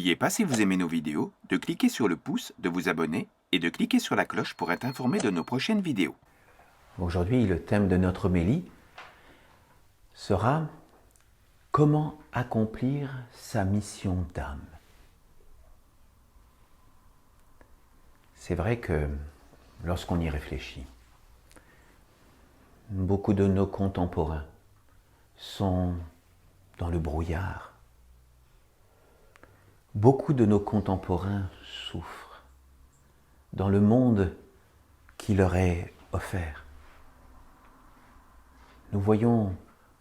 N'oubliez pas, si vous aimez nos vidéos, de cliquer sur le pouce, de vous abonner et de cliquer sur la cloche pour être informé de nos prochaines vidéos. Aujourd'hui, le thème de notre homélie sera « Comment accomplir sa mission d'âme ?» C'est vrai que lorsqu'on y réfléchit, beaucoup de nos contemporains sont dans le brouillard. Beaucoup de nos contemporains souffrent dans le monde qui leur est offert. Nous voyons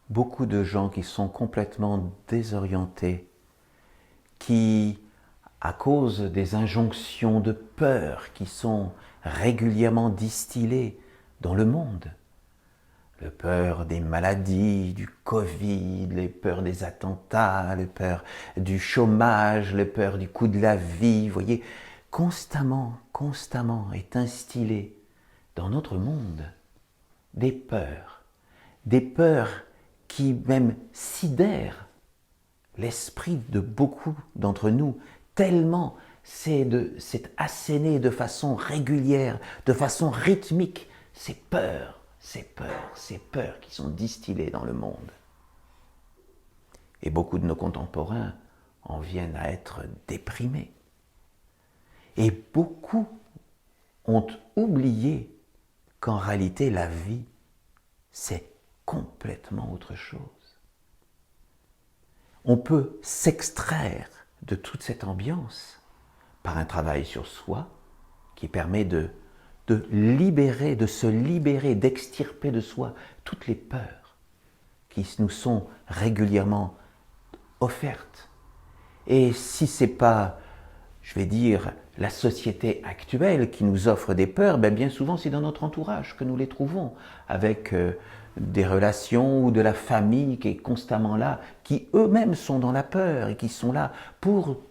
beaucoup de gens qui sont complètement désorientés, qui, à cause des injonctions de peur qui sont régulièrement distillées dans le monde, la peur des maladies, du Covid, les peurs des attentats, les peurs du chômage, les peurs du coût de la vie, vous voyez, constamment est instillé dans notre monde des peurs qui même sidèrent l'esprit de beaucoup d'entre nous, tellement c'est asséné de façon régulière, de façon rythmique, ces peurs qui sont distillées dans le monde. Et beaucoup de nos contemporains en viennent à être déprimés. Et beaucoup ont oublié qu'en réalité la vie, c'est complètement autre chose. On peut s'extraire de toute cette ambiance par un travail sur soi qui permet de se libérer, d'extirper de soi toutes les peurs qui nous sont régulièrement offertes. Et si ce n'est pas, je vais dire, la société actuelle qui nous offre des peurs, bien souvent c'est dans notre entourage que nous les trouvons, avec des relations ou de la famille qui est constamment là, qui eux-mêmes sont dans la peur et qui sont là pour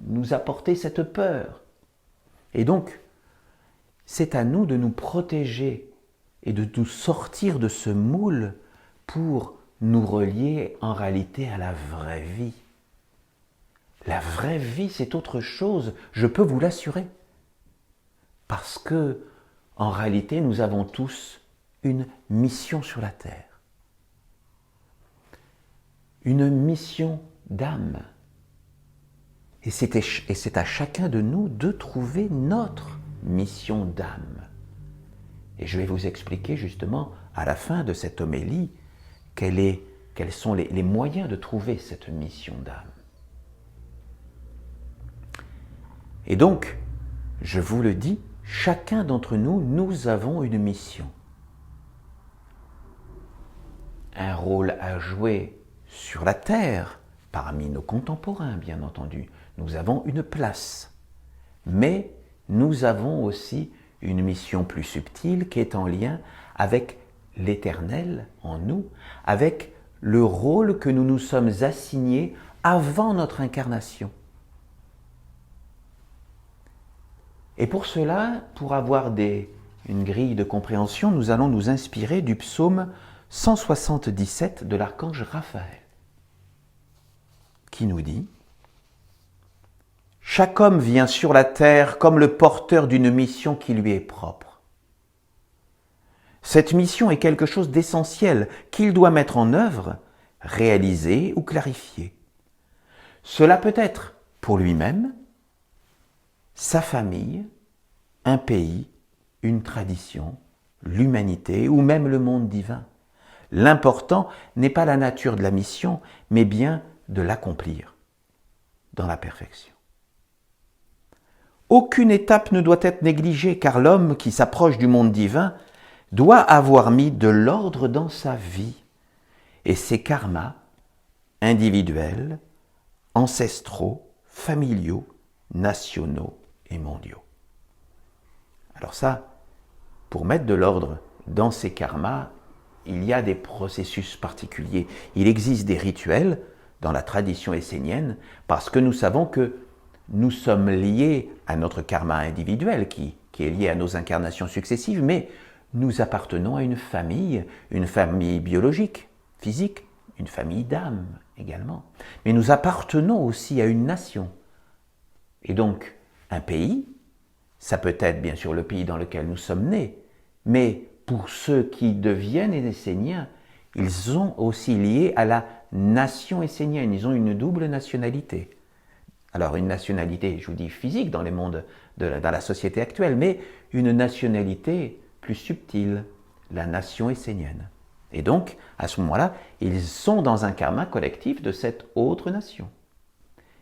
nous apporter cette peur. Et donc, c'est à nous de nous protéger et de nous sortir de ce moule pour nous relier en réalité à la vraie vie. La vraie vie, c'est autre chose, je peux vous l'assurer. Parce que, en réalité, nous avons tous une mission sur la terre. Une mission d'âme. Et c'est à chacun de nous de trouver notre mission d'âme. Et je vais vous expliquer justement, à la fin de cette homélie, quels sont les moyens de trouver cette mission d'âme. Et donc, je vous le dis, chacun d'entre nous, nous avons une mission. Un rôle à jouer sur la terre, parmi nos contemporains, bien entendu. Nous avons une place. Mais nous avons aussi une mission plus subtile qui est en lien avec l'éternel en nous, avec le rôle que nous nous sommes assignés avant notre incarnation. Et pour cela, pour avoir une grille de compréhension, nous allons nous inspirer du psaume 177 de l'archange Raphaël, qui nous dit « Chaque homme vient sur la terre comme le porteur d'une mission qui lui est propre. Cette mission est quelque chose d'essentiel qu'il doit mettre en œuvre, réaliser ou clarifier. Cela peut être pour lui-même, sa famille, un pays, une tradition, l'humanité ou même le monde divin. L'important n'est pas la nature de la mission, mais bien de l'accomplir dans la perfection. Aucune étape ne doit être négligée, car l'homme qui s'approche du monde divin doit avoir mis de l'ordre dans sa vie et ses karmas individuels, ancestraux, familiaux, nationaux et mondiaux. Alors ça, pour mettre de l'ordre dans ces karmas, il y a des processus particuliers. Il existe des rituels dans la tradition essénienne parce que nous savons que nous sommes liés à notre karma individuel qui est lié à nos incarnations successives, mais nous appartenons à une famille biologique, physique, une famille d'âme également. Mais nous appartenons aussi à une nation, Et donc, un pays, ça peut être bien sûr le pays dans lequel nous sommes nés, mais pour ceux qui deviennent esséniens, ils sont aussi liés à la nation essénienne, ils ont une double nationalité. Alors une nationalité, je vous dis physique dans dans la société actuelle, mais une nationalité plus subtile, la nation essénienne. Et donc, à ce moment-là, ils sont dans un karma collectif de cette autre nation.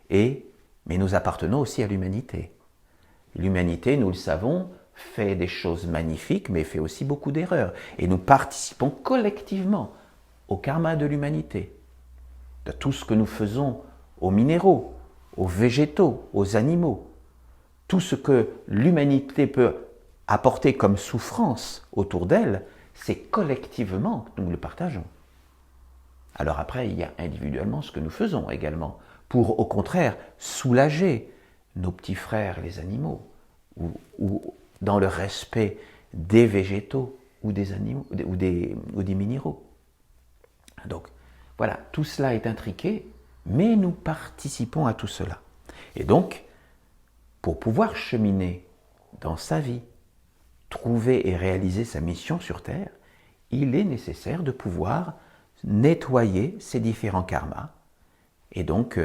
Mais nous appartenons aussi à l'humanité. L'humanité, nous le savons, fait des choses magnifiques, mais fait aussi beaucoup d'erreurs. Et nous participons collectivement au karma de l'humanité, de tout ce que nous faisons aux minéraux, aux végétaux, aux animaux. Tout ce que l'humanité peut apporter comme souffrance autour d'elle, c'est collectivement que nous le partageons. Alors après, il y a individuellement ce que nous faisons également, pour au contraire soulager nos petits frères les animaux, ou dans le respect des végétaux ou des animaux ou des minéraux. Donc voilà, tout cela est intriqué, mais nous participons à tout cela. Et donc, pour pouvoir cheminer dans sa vie, trouver et réaliser sa mission sur Terre, il est nécessaire de pouvoir nettoyer ces différents karmas. Et donc,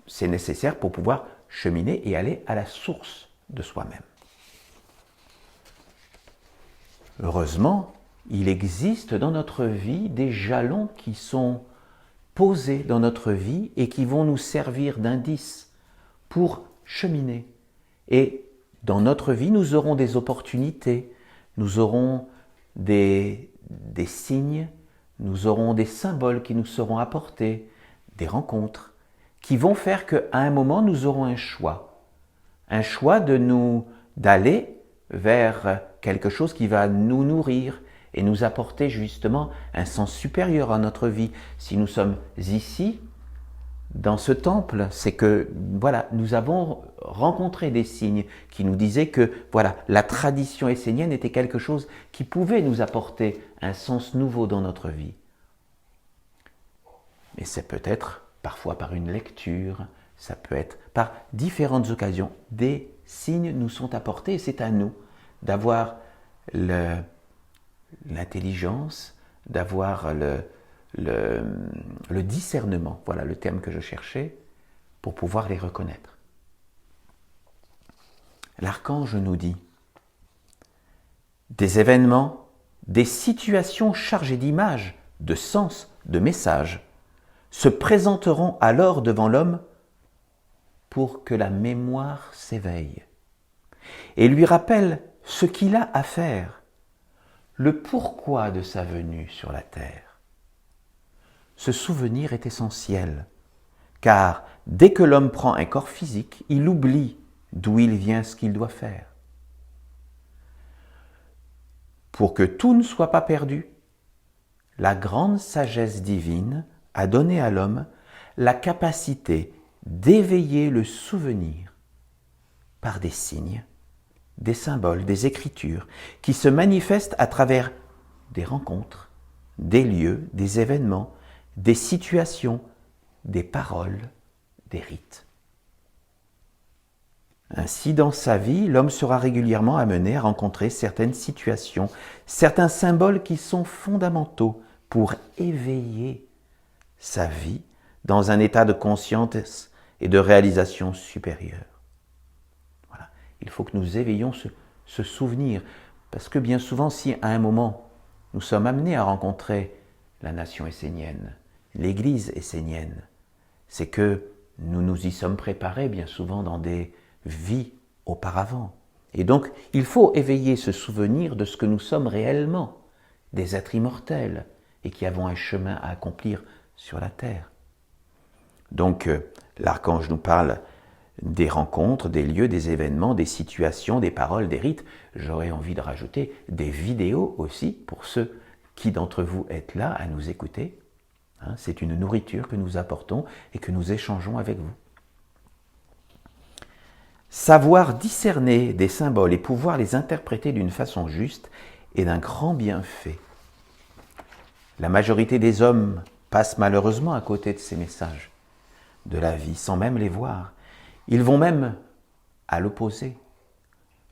c'est nécessaire pour pouvoir cheminer et aller à la source de soi-même. Heureusement, il existe dans notre vie des jalons qui sont posés dans notre vie et qui vont nous servir d'indice pour cheminer. Et dans notre vie, nous aurons des opportunités, nous aurons des signes, nous aurons des symboles qui nous seront apportés, des rencontres, qui vont faire qu'à un moment, nous aurons un choix d'aller vers quelque chose qui va nous nourrir et nous apporter justement un sens supérieur à notre vie. Si nous sommes ici, dans ce temple, c'est que voilà, nous avons rencontré des signes qui nous disaient que voilà, la tradition essénienne était quelque chose qui pouvait nous apporter un sens nouveau dans notre vie. Mais c'est peut-être parfois par une lecture, ça peut être par différentes occasions. Des signes nous sont apportés et c'est à nous d'avoir l'intelligence, d'avoir le discernement, voilà le terme que je cherchais, pour pouvoir les reconnaître. L'archange nous dit des événements, des situations chargées d'images, de sens, de messages, se présenteront alors devant l'homme pour que la mémoire s'éveille et lui rappelle ce qu'il a à faire, le pourquoi de sa venue sur la terre. Ce souvenir est essentiel, car dès que l'homme prend un corps physique, il oublie d'où il vient, ce qu'il doit faire. Pour que tout ne soit pas perdu, la grande sagesse divine a donné à l'homme la capacité d'éveiller le souvenir par des signes, des symboles, des écritures qui se manifestent à travers des rencontres, des lieux, des événements, des situations, des paroles, des rites. Ainsi, dans sa vie, l'homme sera régulièrement amené à rencontrer certaines situations, certains symboles qui sont fondamentaux pour éveiller sa vie dans un état de conscience et de réalisation supérieure. Voilà. Il faut que nous éveillons ce souvenir, parce que bien souvent, si à un moment, nous sommes amenés à rencontrer la nation essénienne, l'Église essénienne, c'est que nous nous y sommes préparés bien souvent dans des vies auparavant. Et donc, il faut éveiller ce souvenir de ce que nous sommes réellement, des êtres immortels, et qui avons un chemin à accomplir sur la terre. Donc, l'archange nous parle des rencontres, des lieux, des événements, des situations, des paroles, des rites. J'aurais envie de rajouter des vidéos aussi, pour ceux qui d'entre vous êtes là à nous écouter. C'est une nourriture que nous apportons et que nous échangeons avec vous. Savoir discerner des symboles et pouvoir les interpréter d'une façon juste est d'un grand bienfait. La majorité des hommes passent malheureusement à côté de ces messages de la vie sans même les voir. Ils vont même à l'opposé,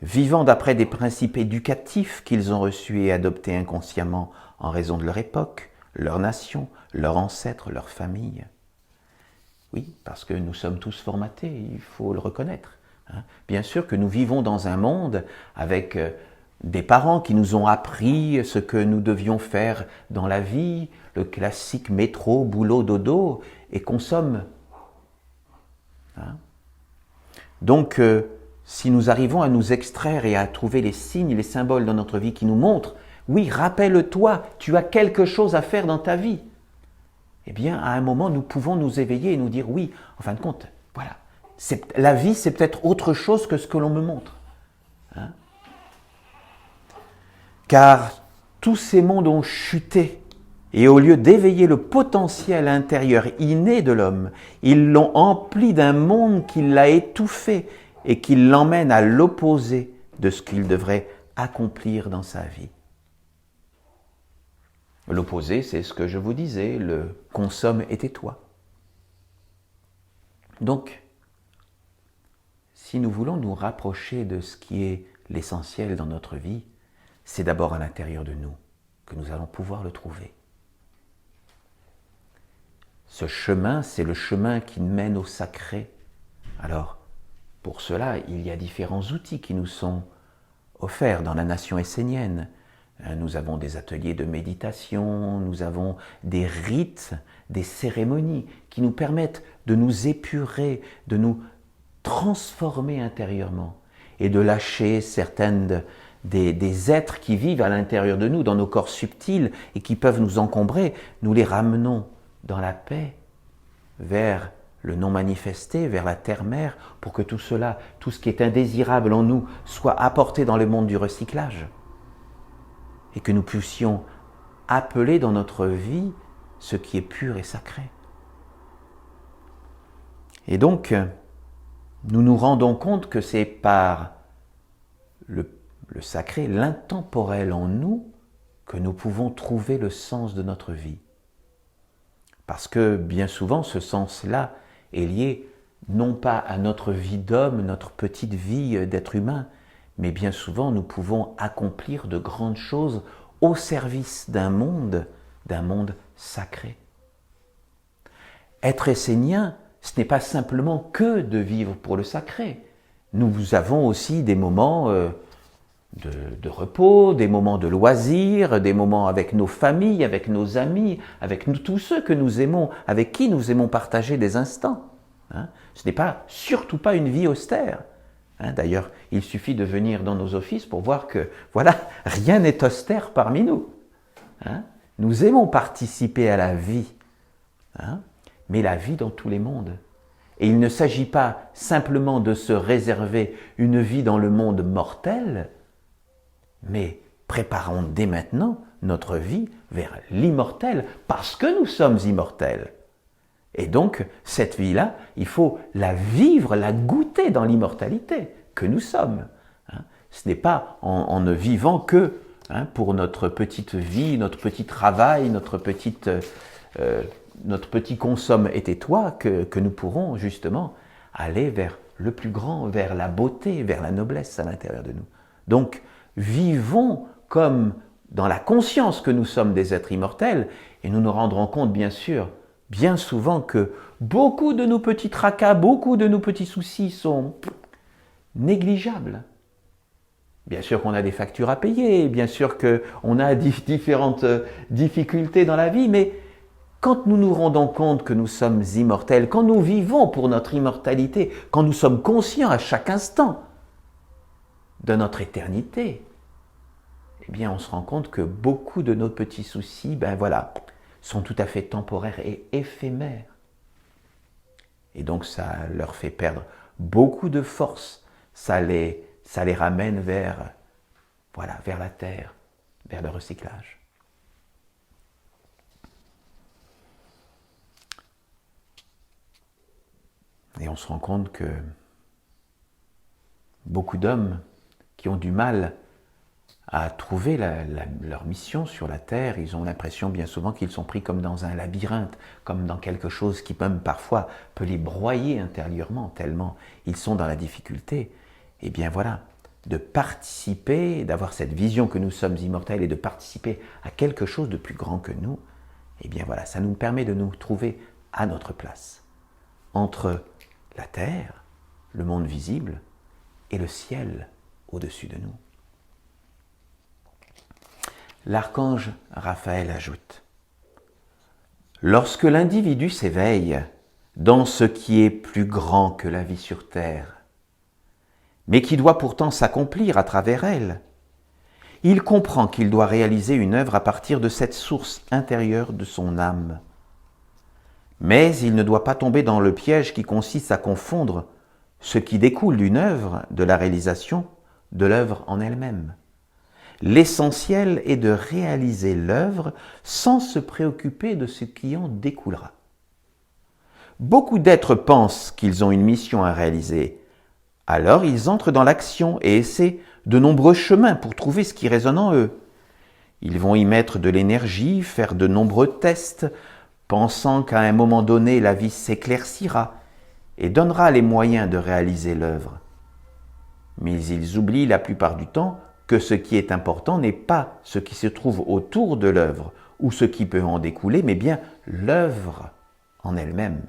vivant d'après des principes éducatifs qu'ils ont reçus et adoptés inconsciemment en raison de leur époque, leur nation, leurs ancêtres, leur famille. Oui, parce que nous sommes tous formatés, il faut le reconnaître. Bien sûr que nous vivons dans un monde avec des parents qui nous ont appris ce que nous devions faire dans la vie, le classique métro, boulot, dodo, et consomme. Donc, si nous arrivons à nous extraire et à trouver les signes, les symboles dans notre vie qui nous montrent, oui, rappelle-toi, tu as quelque chose à faire dans ta vie. Eh bien, à un moment, nous pouvons nous éveiller et nous dire, oui, en fin de compte, voilà, la vie, c'est peut-être autre chose que ce que l'on me montre. Car tous ces mondes ont chuté, et au lieu d'éveiller le potentiel intérieur inné de l'homme, ils l'ont empli d'un monde qui l'a étouffé et qui l'emmène à l'opposé de ce qu'il devrait accomplir dans sa vie. L'opposé, c'est ce que je vous disais, le consomme et tais-toi. Donc, si nous voulons nous rapprocher de ce qui est l'essentiel dans notre vie, c'est d'abord à l'intérieur de nous que nous allons pouvoir le trouver. Ce chemin, c'est le chemin qui mène au sacré. Alors, pour cela, il y a différents outils qui nous sont offerts dans la nation essénienne. Nous avons des ateliers de méditation, nous avons des rites, des cérémonies qui nous permettent de nous épurer, de nous transformer intérieurement et de lâcher certaines des êtres qui vivent à l'intérieur de nous, dans nos corps subtils et qui peuvent nous encombrer. Nous les ramenons dans la paix, vers le non manifesté, vers la terre-mère, pour que tout cela, tout ce qui est indésirable en nous, soit apporté dans le monde du recyclage. Et que nous puissions appeler dans notre vie ce qui est pur et sacré. Et donc, nous nous rendons compte que c'est par le sacré, l'intemporel en nous, que nous pouvons trouver le sens de notre vie. Parce que bien souvent, ce sens-là est lié non pas à notre vie d'homme, notre petite vie d'être humain, mais bien souvent, nous pouvons accomplir de grandes choses au service d'un monde sacré. Être essénien, ce n'est pas simplement que de vivre pour le sacré. Nous avons aussi des moments de repos, des moments de loisirs, des moments avec nos familles, avec nos amis, avec tous ceux que nous aimons, avec qui nous aimons partager des instants. Ce n'est surtout pas une vie austère. D'ailleurs, il suffit de venir dans nos offices pour voir que, voilà, rien n'est austère parmi nous. Nous aimons participer à la vie, mais la vie dans tous les mondes. Et il ne s'agit pas simplement de se réserver une vie dans le monde mortel, mais préparons dès maintenant notre vie vers l'immortel, parce que nous sommes immortels. Et donc, cette vie-là, il faut la vivre, la goûter dans l'immortalité que nous sommes. Ce n'est pas en ne vivant que pour notre petite vie, notre petit travail, notre petit consomme et tais-toi que nous pourrons justement aller vers le plus grand, vers la beauté, vers la noblesse à l'intérieur de nous. Donc, vivons comme dans la conscience que nous sommes des êtres immortels et nous nous rendrons compte, bien sûr, bien souvent que beaucoup de nos petits tracas, beaucoup de nos petits soucis sont négligeables. Bien sûr qu'on a des factures à payer, bien sûr qu'on a différentes difficultés dans la vie, mais quand nous nous rendons compte que nous sommes immortels, quand nous vivons pour notre immortalité, quand nous sommes conscients à chaque instant de notre éternité, eh bien on se rend compte que beaucoup de nos petits soucis, sont tout à fait temporaires et éphémères. Et donc ça leur fait perdre beaucoup de force, ça les ramène vers la terre, vers le recyclage. Et on se rend compte que beaucoup d'hommes qui ont du mal à trouver leur mission sur la terre. Ils ont l'impression bien souvent qu'ils sont pris comme dans un labyrinthe, comme dans quelque chose qui même parfois peut les broyer intérieurement, tellement ils sont dans la difficulté. Eh bien voilà, de participer, d'avoir cette vision que nous sommes immortels et de participer à quelque chose de plus grand que nous, eh bien voilà, ça nous permet de nous trouver à notre place, entre la terre, le monde visible, et le ciel au-dessus de nous. L'archange Raphaël ajoute : lorsque l'individu s'éveille dans ce qui est plus grand que la vie sur terre, mais qui doit pourtant s'accomplir à travers elle, il comprend qu'il doit réaliser une œuvre à partir de cette source intérieure de son âme. Mais il ne doit pas tomber dans le piège qui consiste à confondre ce qui découle d'une œuvre de la réalisation de l'œuvre en elle-même. L'essentiel est de réaliser l'œuvre sans se préoccuper de ce qui en découlera. Beaucoup d'êtres pensent qu'ils ont une mission à réaliser. Alors ils entrent dans l'action et essaient de nombreux chemins pour trouver ce qui résonne en eux. Ils vont y mettre de l'énergie, faire de nombreux tests, pensant qu'à un moment donné la vie s'éclaircira et donnera les moyens de réaliser l'œuvre. Mais ils oublient la plupart du temps que ce qui est important n'est pas ce qui se trouve autour de l'œuvre ou ce qui peut en découler, mais bien l'œuvre en elle-même.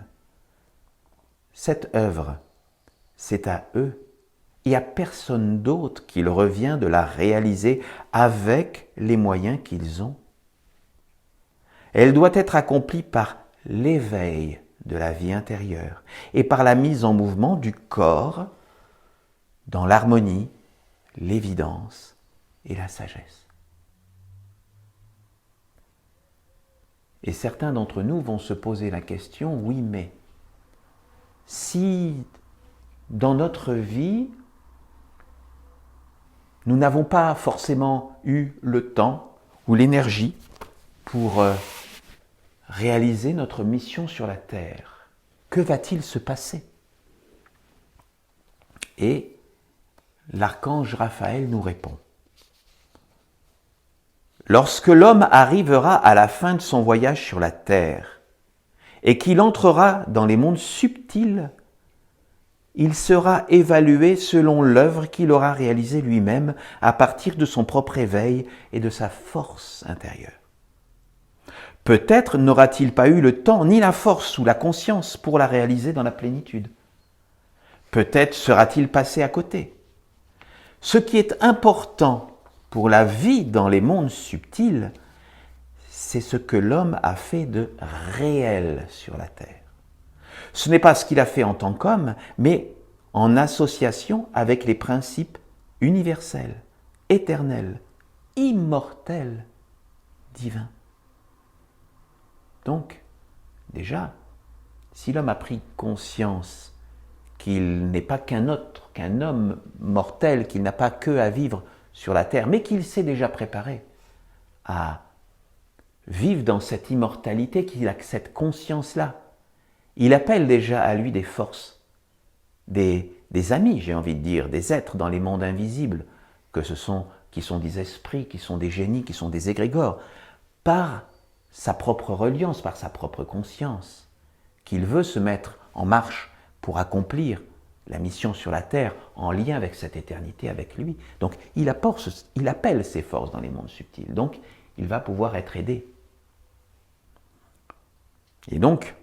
Cette œuvre, c'est à eux et à personne d'autre qu'il revient de la réaliser avec les moyens qu'ils ont. Elle doit être accomplie par l'éveil de la vie intérieure et par la mise en mouvement du corps dans l'harmonie, l'évidence et la sagesse. Et certains d'entre nous vont se poser la question, oui, mais si dans notre vie, nous n'avons pas forcément eu le temps ou l'énergie pour réaliser notre mission sur la terre, que va-t-il se passer ? Et l'archange Raphaël nous répond : lorsque l'homme arrivera à la fin de son voyage sur la terre et qu'il entrera dans les mondes subtils, il sera évalué selon l'œuvre qu'il aura réalisée lui-même à partir de son propre éveil et de sa force intérieure. Peut-être n'aura-t-il pas eu le temps, ni la force ou la conscience pour la réaliser dans la plénitude. Peut-être sera-t-il passé à côté. Ce qui est important pour la vie dans les mondes subtils, c'est ce que l'homme a fait de réel sur la terre. Ce n'est pas ce qu'il a fait en tant qu'homme, mais en association avec les principes universels, éternels, immortels, divins. Donc, déjà, si l'homme a pris conscience qu'il n'est pas qu'un homme mortel, qu'il n'a pas que à vivre sur la terre, mais qu'il s'est déjà préparé à vivre dans cette immortalité, qu'il a cette conscience-là, il appelle déjà à lui des forces, des amis, j'ai envie de dire, des êtres dans les mondes invisibles, qui sont des esprits, qui sont des génies, qui sont des égrégores, par sa propre reliance, par sa propre conscience, qu'il veut se mettre en marche pour accomplir la mission sur la terre en lien avec cette éternité, avec lui. Donc il appelle ses forces dans les mondes subtils, donc il va pouvoir être aidé. Et donc,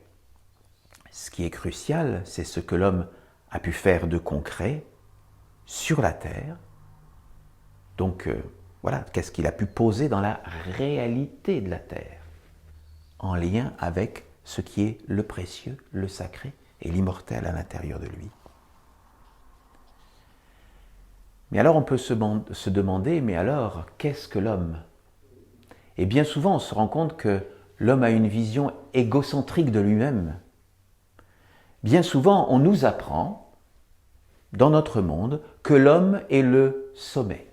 ce qui est crucial, c'est ce que l'homme a pu faire de concret sur la terre. Donc voilà, qu'est-ce qu'il a pu poser dans la réalité de la terre, en lien avec ce qui est le précieux, le sacré et l'immortel à l'intérieur de lui. Mais alors on peut se demander, mais alors, qu'est-ce que l'homme ? Et bien souvent on se rend compte que l'homme a une vision égocentrique de lui-même. Bien souvent, on nous apprend, dans notre monde, que l'homme est le sommet,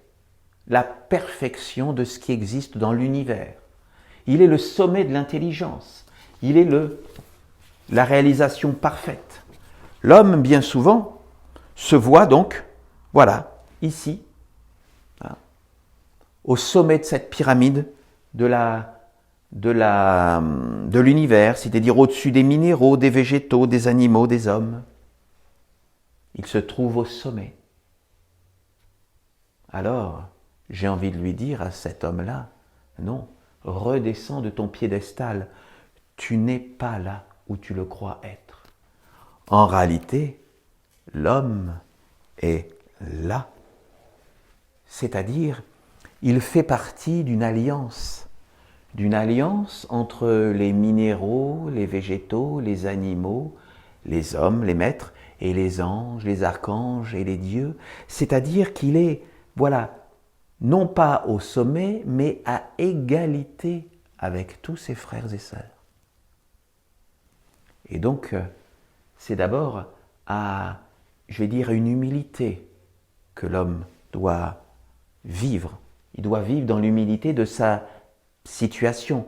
la perfection de ce qui existe dans l'univers. Il est le sommet de l'intelligence. Il est la réalisation parfaite. L'homme, bien souvent, se voit donc, voilà, ici, au sommet de cette pyramide de l'univers, c'est-à-dire au-dessus des minéraux, des végétaux, des animaux, des hommes. Il se trouve au sommet. Alors, j'ai envie de lui dire à cet homme-là, non, redescends de ton piédestal, tu n'es pas là où tu le crois être. En réalité, l'homme est là. C'est-à-dire, il fait partie d'une alliance entre les minéraux, les végétaux, les animaux, les hommes, les maîtres, et les anges, les archanges et les dieux. C'est-à-dire qu'il est, voilà, non pas au sommet, mais à égalité avec tous ses frères et sœurs. Et donc, c'est d'abord à, je vais dire, une humilité que l'homme doit vivre. Il doit vivre dans l'humilité de sa situation,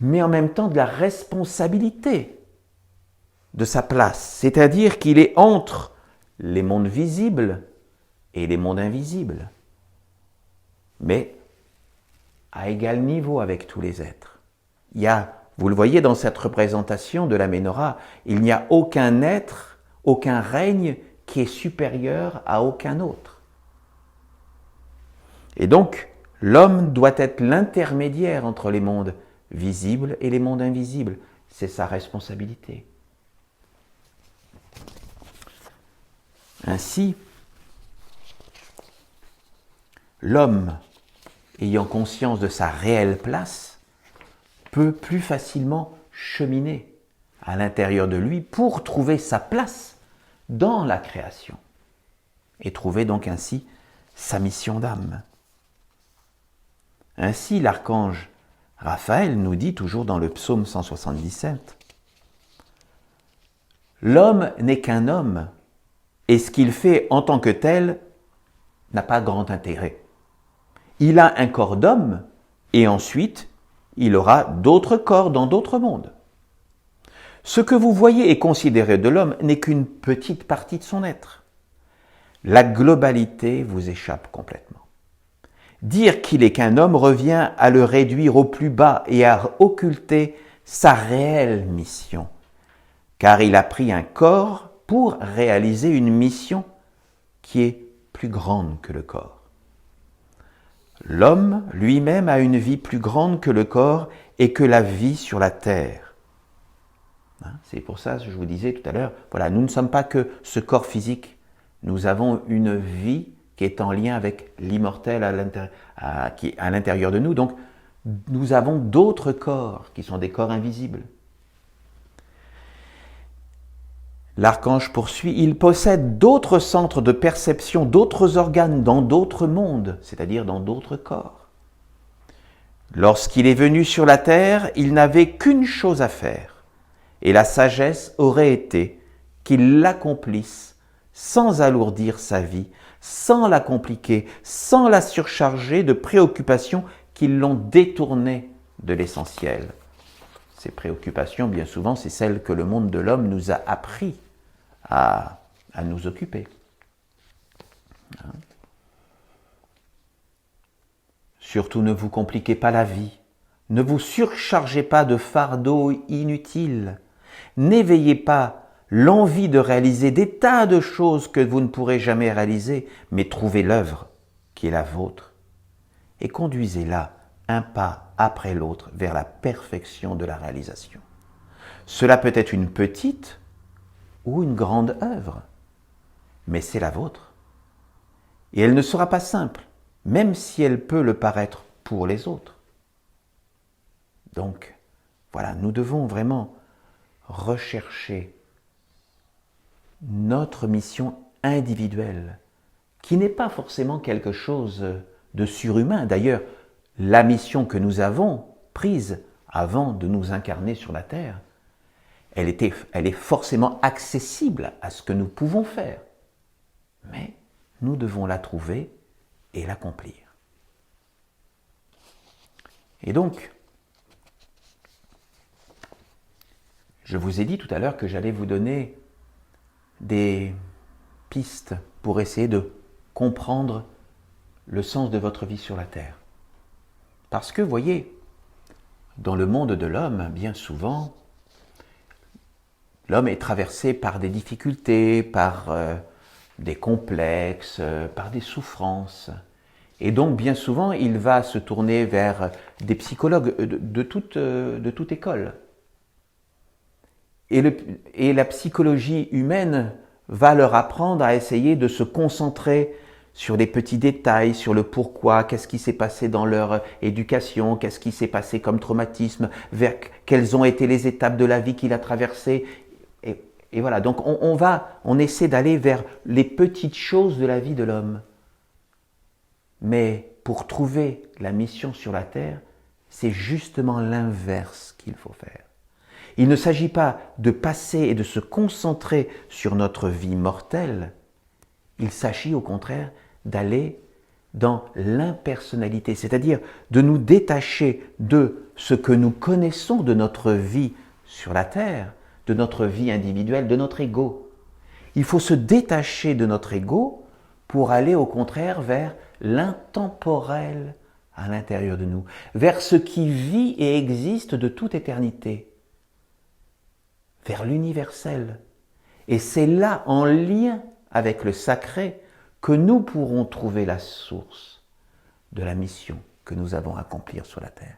mais en même temps de la responsabilité de sa place. C'est-à-dire qu'il est entre les mondes visibles et les mondes invisibles, mais à égal niveau avec tous les êtres. Il y a, vous le voyez dans cette représentation de la Ménorah, il n'y a aucun être, aucun règne qui est supérieur à aucun autre. Et donc, l'homme doit être l'intermédiaire entre les mondes visibles et les mondes invisibles. C'est sa responsabilité. Ainsi, l'homme, ayant conscience de sa réelle place, peut plus facilement cheminer à l'intérieur de lui pour trouver sa place dans la création et trouver donc ainsi sa mission d'âme. Ainsi, l'archange Raphaël nous dit toujours dans le psaume 177 « L'homme n'est qu'un homme, et ce qu'il fait en tant que tel n'a pas grand intérêt. Il a un corps d'homme, et ensuite, il aura d'autres corps dans d'autres mondes. Ce que vous voyez et considérez de l'homme n'est qu'une petite partie de son être. La globalité vous échappe complètement. Dire qu'il est qu'un homme revient à le réduire au plus bas et à occulter sa réelle mission, car il a pris un corps pour réaliser une mission qui est plus grande que le corps. L'homme lui-même a une vie plus grande que le corps et que la vie sur la terre. C'est pour ça que je vous disais tout à l'heure, voilà, nous ne sommes pas que ce corps physique, nous avons une vie qui est en lien avec l'immortel qui est à l'intérieur de nous. Donc, nous avons d'autres corps qui sont des corps invisibles. L'archange poursuit, il possède d'autres centres de perception, d'autres organes dans d'autres mondes, c'est-à-dire dans d'autres corps. Lorsqu'il est venu sur la terre, il n'avait qu'une chose à faire, et la sagesse aurait été qu'il l'accomplisse sans alourdir sa vie, sans la compliquer, sans la surcharger de préoccupations qui l'ont détourné de l'essentiel. Ces préoccupations, bien souvent, c'est celles que le monde de l'homme nous a appris à nous occuper. Surtout, ne vous compliquez pas la vie. Ne vous surchargez pas de fardeaux inutiles. N'éveillez pas l'envie de réaliser des tas de choses que vous ne pourrez jamais réaliser, mais trouvez l'œuvre qui est la vôtre et conduisez-la un pas après l'autre vers la perfection de la réalisation. Cela peut être une petite ou une grande œuvre, mais c'est la vôtre. Et elle ne sera pas simple, même si elle peut le paraître pour les autres. Donc, voilà, nous devons vraiment rechercher notre mission individuelle, qui n'est pas forcément quelque chose de surhumain. D'ailleurs, la mission que nous avons prise avant de nous incarner sur la terre, elle est forcément accessible à ce que nous pouvons faire. Mais nous devons la trouver et l'accomplir. Et donc, je vous ai dit tout à l'heure que j'allais vous donner des pistes pour essayer de comprendre le sens de votre vie sur la terre. Parce que, voyez, dans le monde de l'homme, bien souvent, l'homme est traversé par des difficultés, par des complexes, par des souffrances. Et donc, bien souvent, il va se tourner vers des psychologues de toute école. Et la psychologie humaine va leur apprendre à essayer de se concentrer sur les petits détails, sur le pourquoi, qu'est-ce qui s'est passé dans leur éducation, qu'est-ce qui s'est passé comme traumatisme, quelles ont été les étapes de la vie qu'il a traversées. Et voilà, donc on essaie d'aller vers les petites choses de la vie de l'homme. Mais pour trouver la mission sur la terre, c'est justement l'inverse qu'il faut faire. Il ne s'agit pas de passer et de se concentrer sur notre vie mortelle, il s'agit au contraire d'aller dans l'impersonnalité, c'est-à-dire de nous détacher de ce que nous connaissons de notre vie sur la terre, de notre vie individuelle, de notre ego. Il faut se détacher de notre ego pour aller au contraire vers l'intemporel à l'intérieur de nous, vers ce qui vit et existe de toute éternité, vers l'universel. Et c'est là, en lien avec le sacré, que nous pourrons trouver la source de la mission que nous avons à accomplir sur la terre.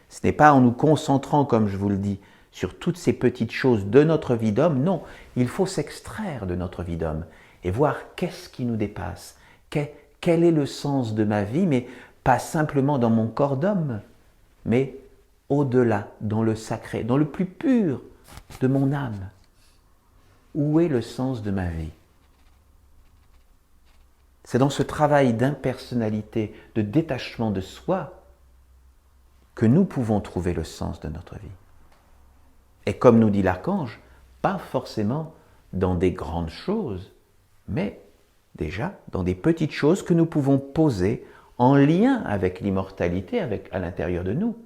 Ce n'est pas en nous concentrant, comme je vous le dis, sur toutes ces petites choses de notre vie d'homme, non, il faut s'extraire de notre vie d'homme et voir qu'est-ce qui nous dépasse, quel est le sens de ma vie, mais pas simplement dans mon corps d'homme, mais au-delà, dans le sacré, dans le plus pur de mon âme. Où est le sens de ma vie? C'est dans ce travail d'impersonnalité, de détachement de soi, que nous pouvons trouver le sens de notre vie. Et comme nous dit l'archange, pas forcément dans des grandes choses, mais déjà dans des petites choses que nous pouvons poser en lien avec l'immortalité, à l'intérieur de nous.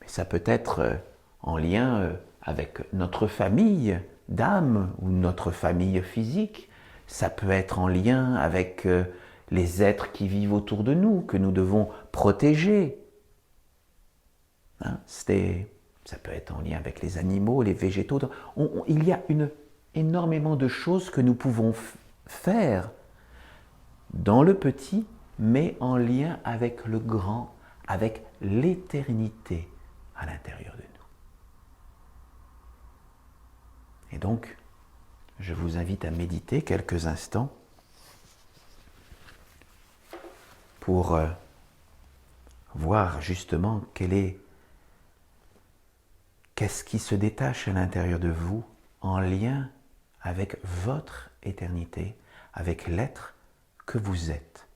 Mais ça peut être en lien avec notre famille d'âme ou notre famille physique. Ça peut être en lien avec les êtres qui vivent autour de nous, que nous devons protéger. Hein, ça peut être en lien avec les animaux, les végétaux. Il y a énormément de choses que nous pouvons faire dans le petit, mais en lien avec le grand, avec l'éternité à l'intérieur de nous. Et donc, je vous invite à méditer quelques instants pour voir justement qu'est-ce qui se détache à l'intérieur de vous en lien avec votre éternité, avec l'être que vous êtes.